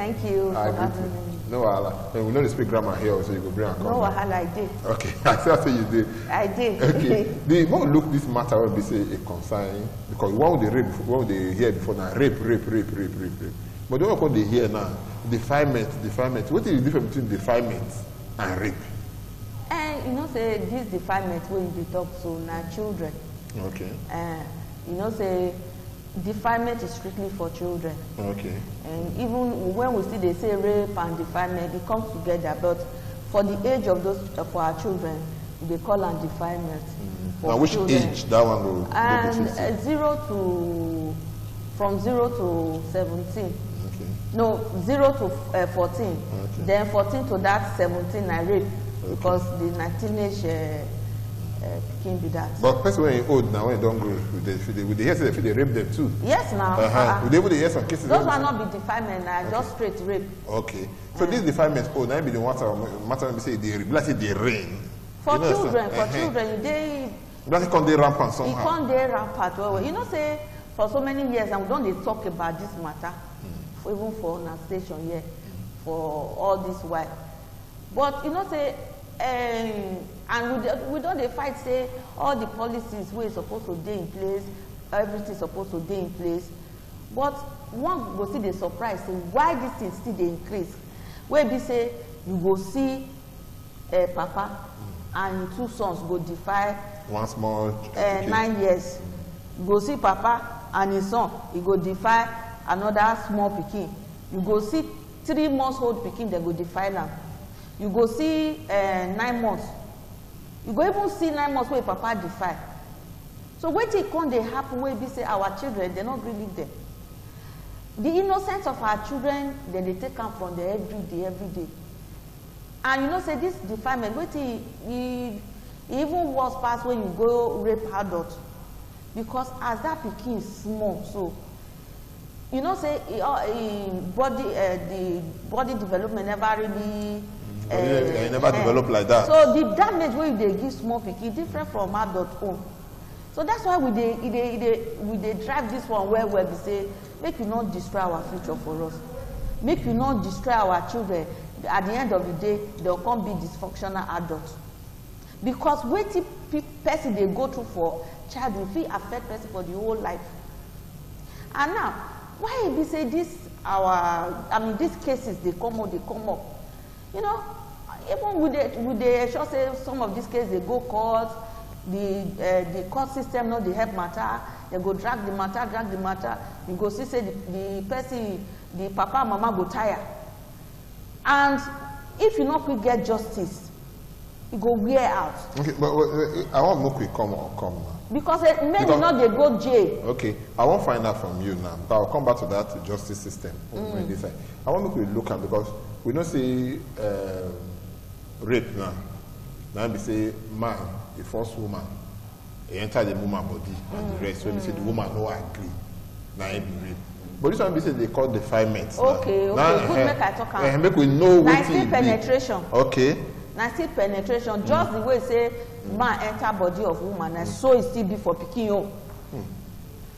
Thank you for having me. No wahala. We know they speak grammar here, so you go bring and come. No wahala, I did. Okay, I say you did. I did. Okay. The more look this matter when we say a concern, because what they rape, what they hear before now, rape. But the one they hear now, defilement. What is the difference between defilement and rape? And you know, say this defilement when you talk to now children. Okay. You know, say defilement is strictly for children. Okay. And even when we see they say rape and defilement, it comes together. But for the age of those for our children, they call them defilement. Now, which children. age that one will? And from 0 to 17. Okay. No, 0 to 14. Okay. Then 14 to that 17 I rape, because the teenage can be that. But person when you old now, when you don't go, with the hear say they rape them too. Yes, now. Would they able to hear some cases? Those will not be defilement, just straight rape. Okay. So this defilement, now be the matter when we say they rape, let's say they rain. For children, they That's come they rampant it somehow. can't they rampant. Well, you know, say for so many years, and we don't talk about this matter, even for our station here, for all this while. But you know, say, and we don't fight, say all the policies we're supposed to be in place, everything's supposed to be in place. But one go see the surprise, say why this thing still they increase. Where we say you go see Papa and two sons go defy One small 9 years. You go see Papa and his son, he go defy another small pikin. You go see 3 months old pikin, they go defy them. You go see 9 months. You go even see 9 months where Papa defy. So when it come they happen, where we say our children, they not really them. The innocence of our children, then they take them from the every day. And you know, say this defilement, wait it even worse past when you go rape adult. Because as that pikin is small, so you know, say the body development never really never develop like that. So the damage where they give small pikin different from adult own. So that's why we drive this one where we say, make you not destroy our future for us. Make you not destroy our children. At the end of the day, they'll come be dysfunctional adults. Because what person they go through for child will feel affect person for the whole life. And now, why we say this these cases they come up. You know, even with the sure say some of these cases they go court, the court system not the help matter, they go drag the matter, you go see say the person, the papa and mama go tire. And if you not quick get justice, you go wear out. Okay, but I want more quick come now. Because maybe not they go jail. Okay, I won't find out from you now, but I'll come back to that justice system. I want to look at, because we don't say rape now. Now we say man, the first woman, he enter the woman body and the rest. When we say the woman no agree, now he be rape. But this one we say they call defilement. Okay, now, good make I talk about. Make we know what it is. Penetration. Okay. Now still penetration, just the way say man enter body of woman, and so it still be for pikin.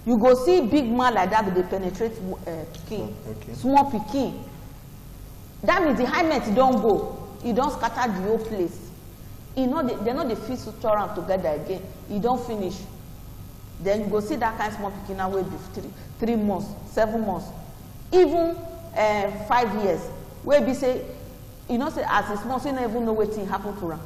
You go see big man like that, but they penetrate pikin, small pikin. That means the hymen don't go, it don't scatter the whole place. You know they not the fit to turn together again. You don't finish. Then you go see that kind of small pikin now will be 3 months, 7 months, even 5 years. Where we say, you know, say as a small, so you don't even know what thing happened to them.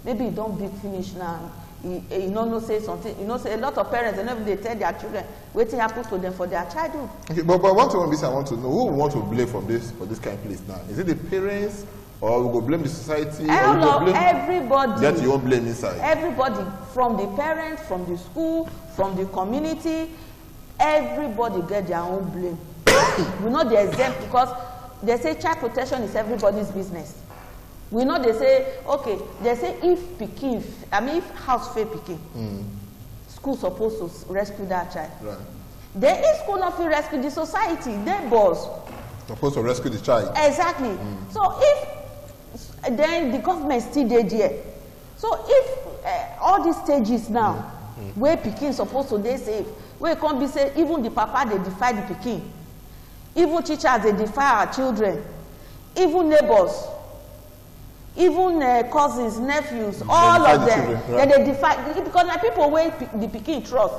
Maybe you don't big finish now. You know, say something. You know, say a lot of parents, they never they tell their children what thing happened to them for their childhood. Okay, but one thing I want to know, who we want to blame for this kind of place now? Is it the parents, or we go blame the society? Or we go blame everybody. That you won't blame inside. Everybody, from the parents, from the school, from the community, everybody get their own blame. We know the exempt, because they say child protection is everybody's business. We know they say, okay, they say if house fail pikin, school supposed to rescue that child. Right. Then if school not feel rescue the society, they boss. Supposed to rescue the child. Exactly. So if then the government still there. So if all these stages now, where pikin supposed to they safe, where it can't be safe, even the papa they defy the pikin. Even teachers, they defy our children. Even neighbors. Even cousins, nephews, all of them. Children, right? They defy, because now people wey the pikin trust.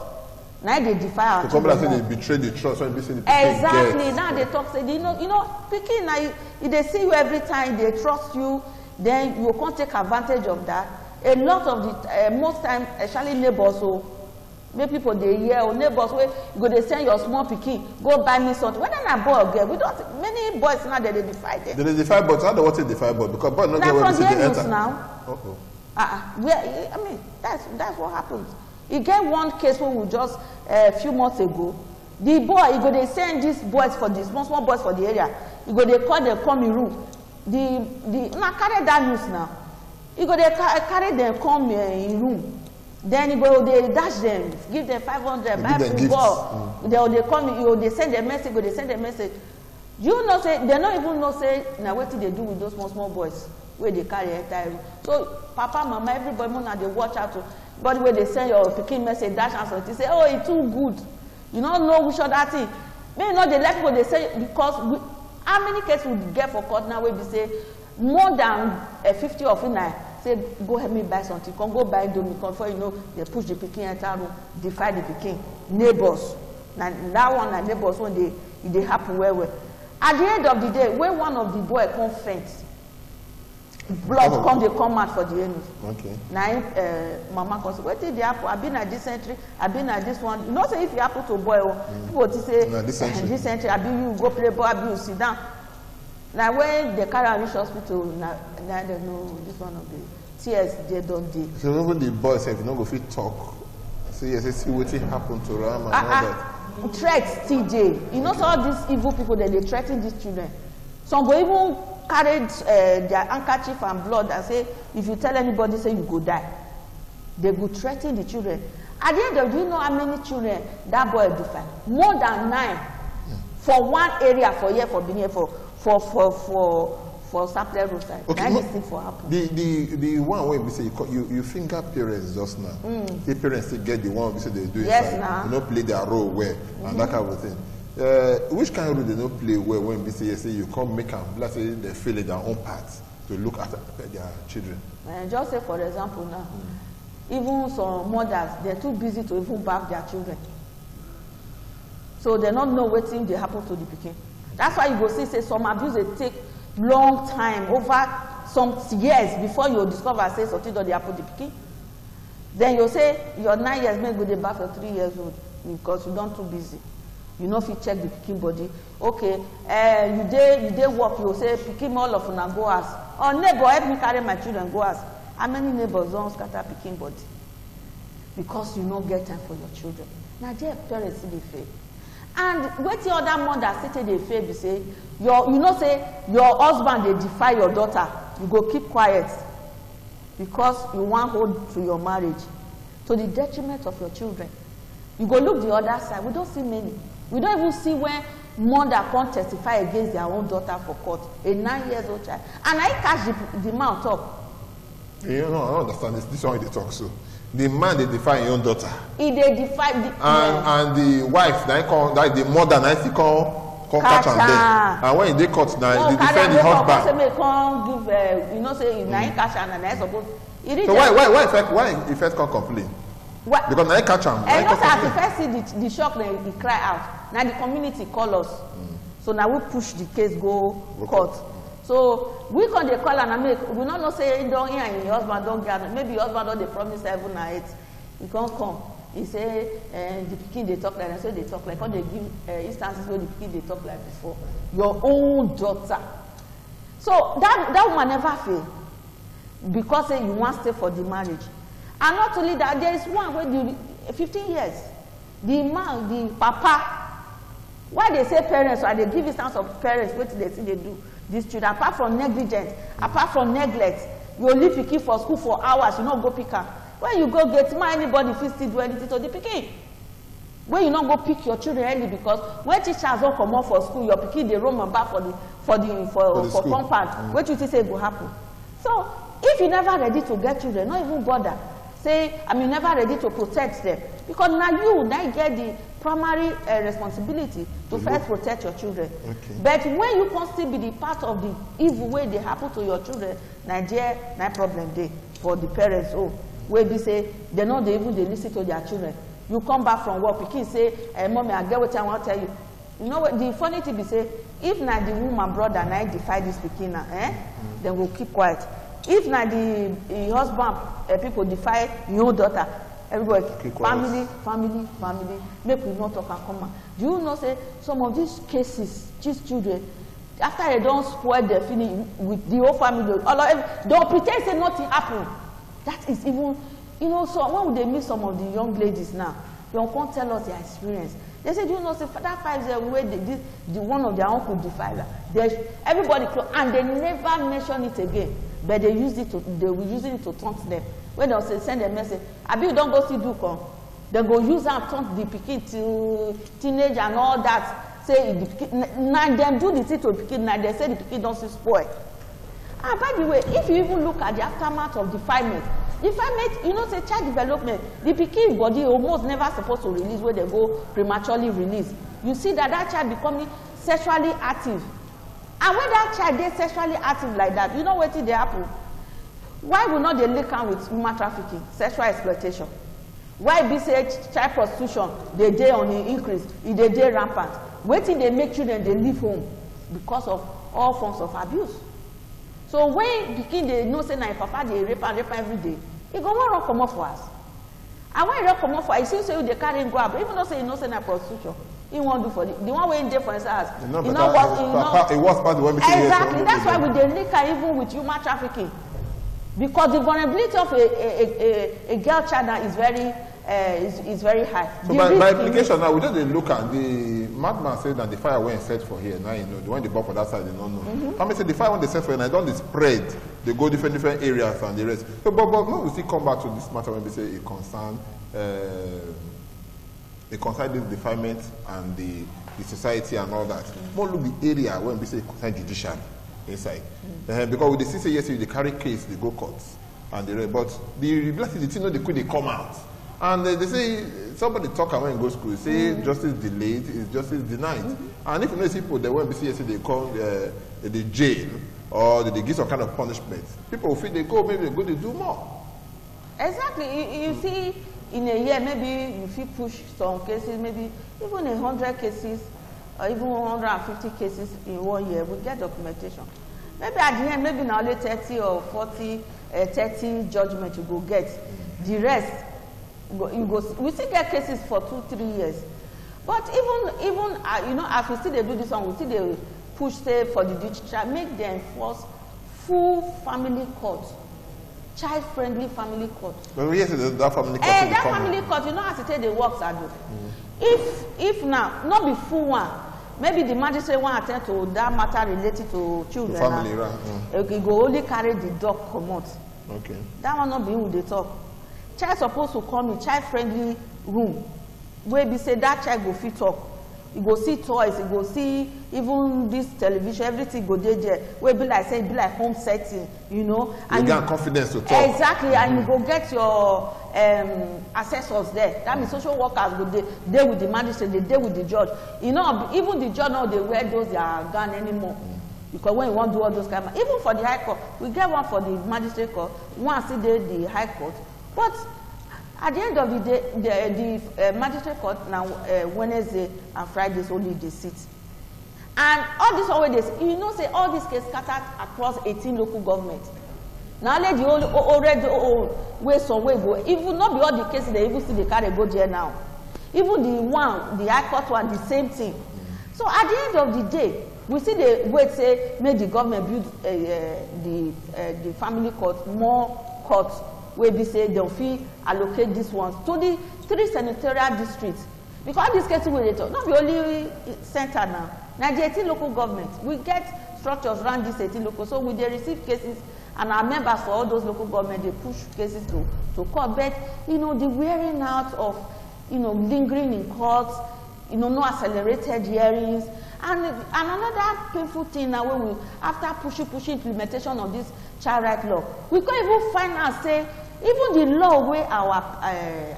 Now they defy our children. Say they betray the trust when they say the pikin exactly. gets. Now they talk, say, you know, pikin, now if they see you every time, they trust you, then you can't take advantage of that. A lot of the, most times, especially neighbors, so, make people they hear, or neighbors where you go, they send your small pikin, go buy me something. Whether na boy or girl, we don't, many boys now, they defy them. They defy boys, how do you want to defy boys? Because boys not get where they enter. Now. I mean, that's what happens. You get one case where we just a few months ago, the boy, you go they send these boys for the small boys for the area. You go they call them come in room. Now carry that news now. You go they carry them come in room. Then you go they dash them, give them 500, buy football. They come, they send a message. They send a message. You know say they don't even know say now what do they do with those small boys where they carry entire room. So papa, mama, everybody now they watch out to. But when they send your picking message, dash and something, say, oh, it's too good. You don't know which other thing. Maybe not the left people they say because how many cases we get for court now where they say more than 50 of it say go help me buy something, come go buy Indomie, before you know they push the picking entire room, defy the picking. Neighbors. Now that one and neighbors when they happen well. At the end of the day, when one of the boys come faint, blood come out for the enemy. Okay. Now mama comes, what did they happen? I've been at this entry, I've been at this one. You know, say if you happen to boy, people will say this entry, I've been you go play ball, I've been you sit down. Now when they carry reach hospital, now they know this one of the tears they don't do. So even the boys if you don't go fit talk, so yes, see what happened to Ram and all that. Threats TJ. You know, so all these evil people that they threaten these children. Some go even carried their handkerchief and blood and say, if you tell anybody, say you go die. They go threaten the children. At the end of, do you know how many children that boy defied? More than 9 for one area for year for being here for Sapler roadside. Okay, that is thing for happen. The one where we say you finger parents just now. The parents still get the one we say they do yes, inside. They don't play their role well and that kind of thing. Which kind of role they don't play well when we say you come make them, let's say they feel in their own parts to look after their children? Just say for example now, even some mothers, they're too busy to even bath their children. So they don't know what thing they happen to the pikin. That's why you go see say some abuse they take long time, over some years before you discover say something that they happen to the pikin. Then you say you're 9 years, maybe go the bath for 3 years old because you don't too busy. You know if you check the pikin body. Okay, you dey work, you say pikin all of una go house. Oh neighbor, help me carry my children go house. How many neighbors don't scatter pikin body? Because you don't get time for your children. Now their parents see the fail. And what the other mother say they fail, be say you know say your husband they defy your daughter, you go keep quiet because you want hold to your marriage to the detriment of your children. You go look the other side. We don't see many. We don't even see when mother can't testify against their own daughter for court, a 9-year-old child. And I catch the man talk. You know, I don't understand this. This is how they talk. So the man they defy your own daughter. He they defy the and the wife, like the mother, now come catch am there. And when they caught now, they defend the husband. Say me come give, you know, say now he catch am and I suppose. So why he first come complain? What? Because now he catch am. And not as the first see the shock, then he cry out. Now the community call us. So now we push the case go court. So we can they call and make we not know say don't hear and your husband don't get maybe your husband don't they promise 7 or 8. He can't come. He say the pikin they talk like that, so they talk like how they give instances where the pikin they talk like before. Your own daughter. So that woman never fail because you want to stay for the marriage. And not only that, there is one where 15 years, the man, the papa, why they say parents, or they give instance of parents, what they say they do, these children, apart from negligence, apart from neglect, you leave pikin for school for hours, you not go pick her. When you go get man, anybody if you still do anything to the pikin. When you not go pick your children early because when teachers don't come out for school, your pikin they roam back for compound. What you say go happen? So if you never ready to get children, not even bother. say, never ready to protect them. Because now you get the primary responsibility to first protect your children. Okay. But when you can still be the part of the evil way they happen to your children, Nigeria, no problem there for the parents. Oh, where they say they know they listen to their children. You come back from work, pikin say, Mommy, I get what I want to tell you. You know what? The funny thing be say, if na the woman brother na defy this pikin na, then we'll keep quiet. If na the husband people defy your daughter, everybody family, make we not talk and come out. Do you know say some of these cases, these children, after they don't spoil their feeling with the whole family, they'll pretend say nothing happened. That is even, so when would they meet some of the young ladies now? They won't tell us their experience. They said, say that 5 years away, the one of their uncle defied her. Everybody close, and they never mention it again. But they were using it to taunt them. When they say send a message, Abi, you don't go see Duke. They go use and taunt the pikin to teenage and all that. Say now them do the thing to the pikin, now they say the pikin don't see spoil. And by the way, if you even look at the aftermath of defilement, say child development, the pikin body almost never supposed to release where they go prematurely release. You see that child becoming sexually active. And when that child is sexually active like that, you know what they happen? Why will not they link on with human trafficking, sexual exploitation? Why be say child prostitution, they day on the increase, they day rampant? Waiting they make children they leave home because of all forms of abuse. So when pikin they know say na papa they rape every day, he go run come off for us. And when he run come off for us, he say they carry him go up, even though say he know say na prostitution. He won't do for the one way in there for his house. It was part of the one. Exactly. That's why we dey link even with human trafficking, because the vulnerability of a girl child is very high. So by implication now, we just look at the madman said that the fire went set for here. Now the one they bought for that side, they don't know. Family say the fire when they set for here, now don't spread. They go different areas and the rest. So, but when we still come back to this matter when we say it concern this defilement and the society and all that. More look the area when we say concern judiciary inside. Because with the CC yesterday, they carry case, they go courts and the rest. But the reality, the thing, they could come out. And they say, somebody talk and when go school, say justice delayed is justice denied. And if you know people, they won't be see yesterday, they call the jail or they give some kind of punishment. People will feel they go, maybe they go, they do more. Exactly. You see, in a year, maybe you feel push some cases, maybe even 100 cases, or even 150 cases in 1 year, we get documentation. Maybe at the end, maybe now only 30 or 40, 30 judgment you go get. The rest, we still get cases for 2-3 years. But even as we still they do this one, we still they push say for the digital, make them enforce full family court. Child-friendly family court. But yes, that family court. That family court, you know how to take the works I do. If now, not be full one, maybe the magistrate want attend to that matter related to children. The family, right? Okay, go only carry the dog come out. Okay. That one not be who they talk. Child supposed to come in child-friendly room where be say that child go fit talk. You go see toys, you go see even this television, everything go there. Where be like say, be like home setting, you know. And you get confidence to talk. Exactly, and you go get your assessors there. That means social workers go there with the magistrate, they there with the judge. You know, even the judge now they wear those their gun anymore. Because when you want to do all those kind of, even for the high court, we get one for the magistrate court, one still there the high court. But at the end of the day, the magistrate court now Wednesday and Fridays only they sit. And all this always, you know, say all these cases scattered across 18 local governments. Now let the already way some way go. Even not be all the cases they even see the carry go there now. Even the high court one, the same thing. So at the end of the day, we see the way say make the government build the family court more courts. Where we say they'll allocate these ones to the 3 senatorial districts. Because these cases we talk, not the only center now. Now the 18 local governments, we get structures around these 18 local, so we they receive cases and our members for all those local governments, they push cases to court. But you know, the wearing out of lingering in courts, no accelerated hearings. And another painful thing now when we after pushing implementation of this child right law, we can't even find out say Even the law where our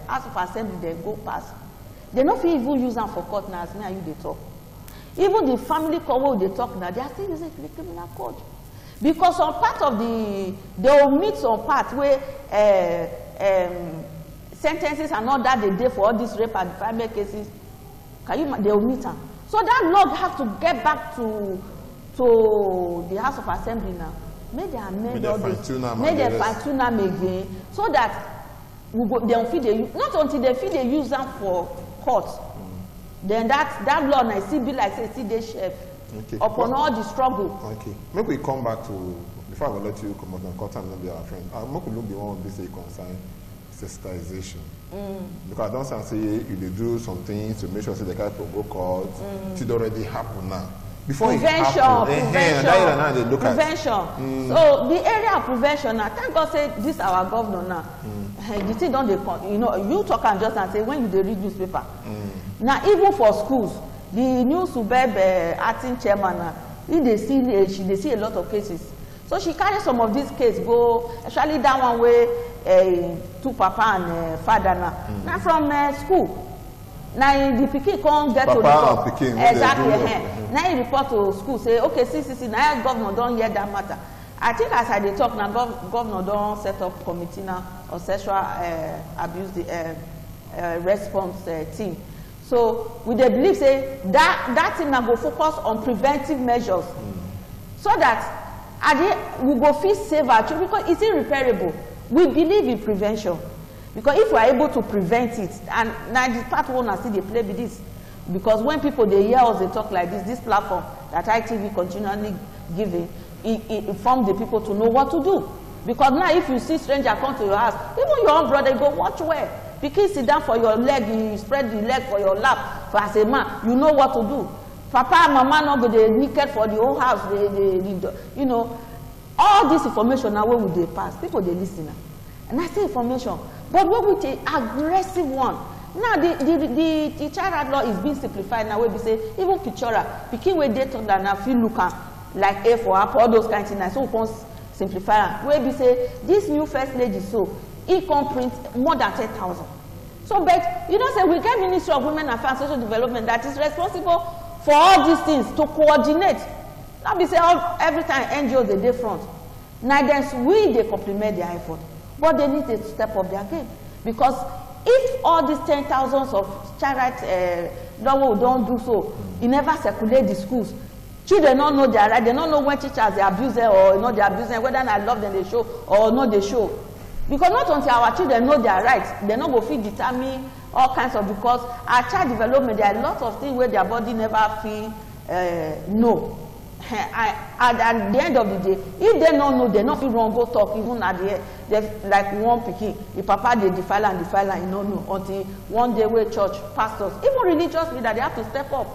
House of Assembly they go pass, they no fit even use them for court now as me and you they talk. Even the family court where they talk now, they are still using the criminal code. Because some part of the, they will meet some part where sentences are not that they did for all these rape and defilement cases. Can you? They will meet them. So that law have to get back to the House of Assembly now. May they amend all this. May they fine-tune them again, so that we go, they will feed the, not until they feed the use them for court. Then that law now still be like say still they chef upon all the struggle. Okay. Maybe we come back to, before I will let you come out and cut and not be our friend. I'm not going to be one of this concern sensitization. Because I don't say you do some things to make sure they can't provoke court. It already happened now. Before prevention. So the area of prevention now, thank God say this our governor now. The thing don't they, you know, you talk and just and say when you read newspaper. Now even for schools, the new suburb acting chairman now, they see a lot of cases. So she carries some of these cases go, especially that one where two papa and father now. Now from school. Now the pikin can't get to report. Exactly. Now he report to school say, okay, see, now governor don't hear that matter. I think as I dey talk now, governor don't set up committee now or sexual abuse response team. So we dey believe say that team now go focus on preventive measures, so that we go feel save our children because it's irreparable. We believe in prevention. Because if we are able to prevent it, and now the part one I see they play with this, because when people they hear us they talk like this platform that ITV continually giving, it informs the people to know what to do. Because now if you see stranger come to your house, even your own brother, you go watch where. Because sit down for your leg, you spread the leg for your lap. For as a man, you know what to do. Papa and mama not go they naked for the whole house. They you know, all this information now where would they pass? People they listen. And I say information. But what with the aggressive one? Now the child law is being simplified now where we say even pictura, pikin where they talk that now feel look like A for apple, all those kinds of things. So we can simplify where we say this new first lady so he can print more than 10,000. So but you know say we get Ministry of Women Affairs and Social Development that is responsible for all these things to coordinate. Not be say every time NGOs they front. Now then we they complement their effort. But they need to step up their game. Because if all these 10,000s of child rights law don't do so, it never circulate the schools. Children don't know their right. They don't know when teachers they abuse them or not they abuse them, whether I love them they show or not they show. Because not until our children know their rights, they not go feel determine all kinds of, because our child development, there are lots of things where their body never feel know. At the end of the day, if they don't know, they not feel wrong, go talk, even at the end, like one pikin, the papa they defile and you don't know, until one day where church, pastors, even religious leaders, they have to step up.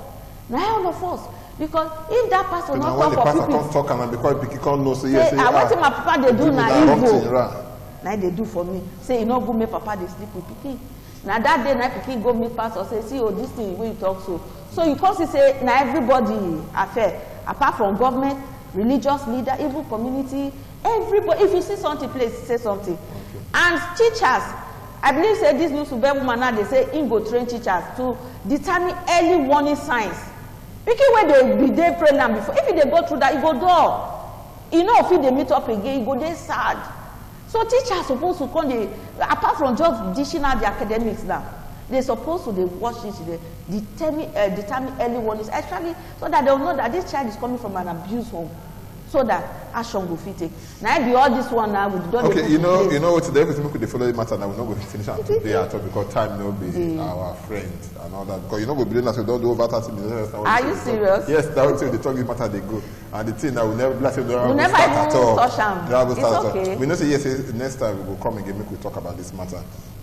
Now all of us, because if that pastor not talk for people, can't talk and because pikin can't know, say yes, I want my papa they do now evil. Now they do for me. Say you know go make papa they sleep with pikin. Now that day, now pikin go meet pastor, say see oh this thing where you talk so. So you can't say now everybody affair. Apart from government, religious leader, even community, everybody, if you see something, please say something. Okay. And teachers, I believe say this new super woman now, they say in go train teachers to determine early warning signs. Because when they pray now before, if they go through that, you go door. You know, if they meet up again, you go there sad. So teachers supposed to come, apart from just dishing out the academics now, they're supposed to watch this, determine early warnings, actually, so that they'll know that this child is coming from an abuse home, so that action will fit it. Now, be all this one now, we don't. Okay, you know what today we could follow the matter. Now we're not going to finish it today at all because time will be our friend and all that. Because we believe that we don't do over 30 minutes. Are you serious? Yes, that's what they talk matter they go, and the thing that we never blast it. We never even touch them. It's okay. We know say yes, next time we will come again. We talk about this matter.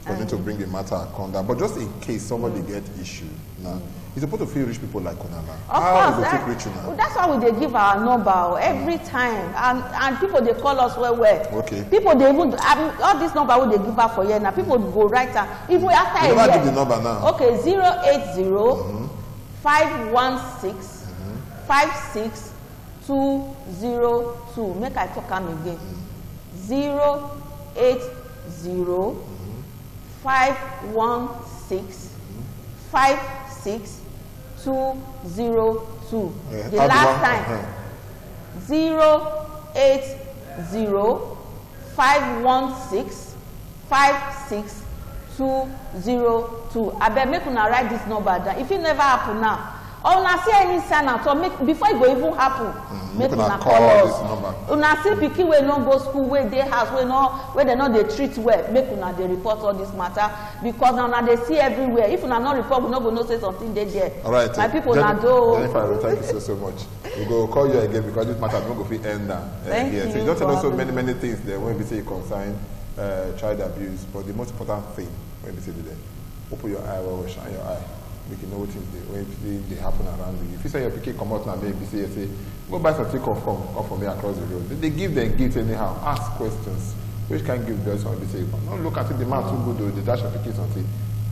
For them to bring the matter and come down. But just in case somebody get issue now, you're supposed to feel rich people like Konana. Of course, that's why we they give our number every time. And people they call us well. Okay. People they even all this number will they give out for you now. People go right now. If we after you never give the number now. Okay, 080 516 56202. Make I talk them again. 080 516 56202. Yeah, The last time 080 516 56202. Abeg make una write this number down. If it never happen now, or una see any sign at all, make before it go even happen, make una call us. Una see pikin wey no go school, wey dey house, wey dem no dey treat well, make una dey report all this matter, because na una dey see everywhere. If una no report, we no go know say something dey there. All right, my people na do. Jennifer, thank you so much. We go call you again because this matter no go fit end now. Thank you. So you don't tell us so many things there when we say concern child abuse, but the most important thing when we say there, open your eye, well, shine your eye. Make you know what when they happen around you. If you say your pikin come out now, maybe say, go buy some come from me across the road. They give them gifts anyhow. Ask questions. Which can give them something? Say, don't look at it, the man too good though. They dash your pikin something.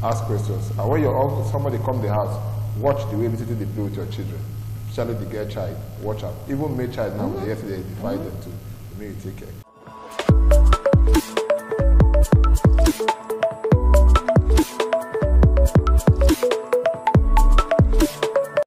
Ask questions. And when somebody come to the house, watch the way they play with your children. Especially the girl child. Watch out. Even male child now, yesterday they divide them too. Maybe you take care.